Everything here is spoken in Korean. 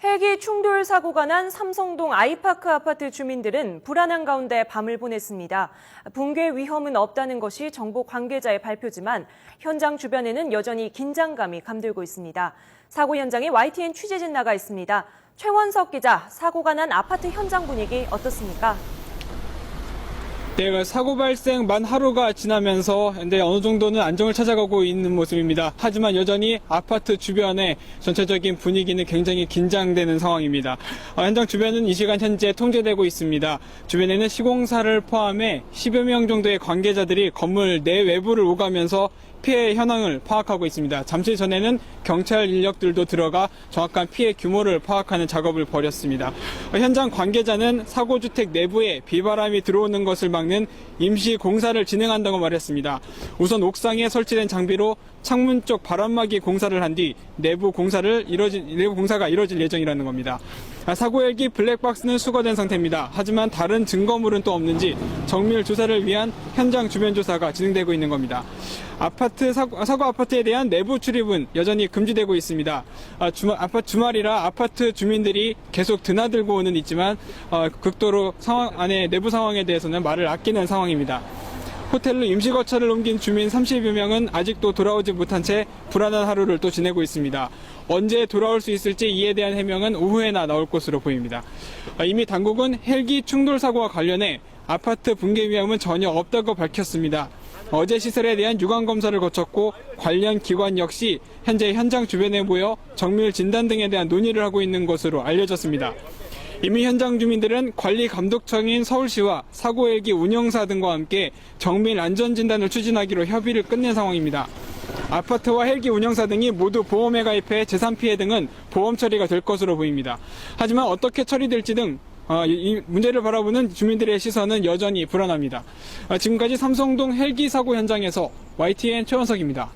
헬기 충돌 사고가 난 삼성동 아이파크 아파트 주민들은 불안한 가운데 밤을 보냈습니다. 붕괴 위험은 없다는 것이 정부 관계자의 발표지만 현장 주변에는 여전히 긴장감이 감돌고 있습니다. 사고 현장에 YTN 취재진 나가 있습니다. 최원석 기자, 사고가 난 아파트 현장 분위기 어떻습니까? 네, 사고 발생 만 하루가 지나면서 현재 어느 정도는 안정을 찾아가고 있는 모습입니다. 하지만 여전히 아파트 주변의 전체적인 분위기는 굉장히 긴장되는 상황입니다. 현장 주변은 이 시간 현재 통제되고 있습니다. 주변에는 시공사를 포함해 10여 명 정도의 관계자들이 건물 내외부를 오가면서 피해 현황을 파악하고 있습니다. 잠시 전에는 경찰 인력들도 들어가 정확한 피해 규모를 파악하는 작업을 벌였습니다. 현장 관계자는 사고주택 내부에 비바람이 들어오는 것을 막는 임시 공사를 진행한다고 말했습니다. 우선 옥상에 설치된 장비로 창문 쪽 바람막이 공사를 한 뒤 내부 공사가 이뤄질 예정이라는 겁니다. 사고 헬기 블랙박스는 수거된 상태입니다. 하지만 다른 증거물은 또 없는지 정밀 조사를 위한 현장 주변 조사가 진행되고 있는 겁니다. 사고 아파트에 대한 내부 출입은 여전히 금지되고 있습니다. 주말이라 아파트 주민들이 계속 드나들고는 있지만 극도로 내부 상황에 대해서는 말을 아끼는 상황입니다. 호텔로 임시 거처를 옮긴 주민 30여 명은 아직도 돌아오지 못한 채 불안한 하루를 또 지내고 있습니다. 언제 돌아올 수 있을지 이에 대한 해명은 오후에나 나올 것으로 보입니다. 이미 당국은 헬기 충돌 사고와 관련해 아파트 붕괴 위험은 전혀 없다고 밝혔습니다. 어제 시설에 대한 유관 검사를 거쳤고 관련 기관 역시 현재 현장 주변에 모여 정밀 진단 등에 대한 논의를 하고 있는 것으로 알려졌습니다. 이미 현장 주민들은 관리감독청인 서울시와 사고 헬기 운영사 등과 함께 정밀 안전진단을 추진하기로 협의를 끝낸 상황입니다. 아파트와 헬기 운영사 등이 모두 보험에 가입해 재산 피해 등은 보험 처리가 될 것으로 보입니다. 하지만 어떻게 처리될지 등 이 문제를 바라보는 주민들의 시선은 여전히 불안합니다. 지금까지 삼성동 헬기 사고 현장에서 YTN 최원석입니다.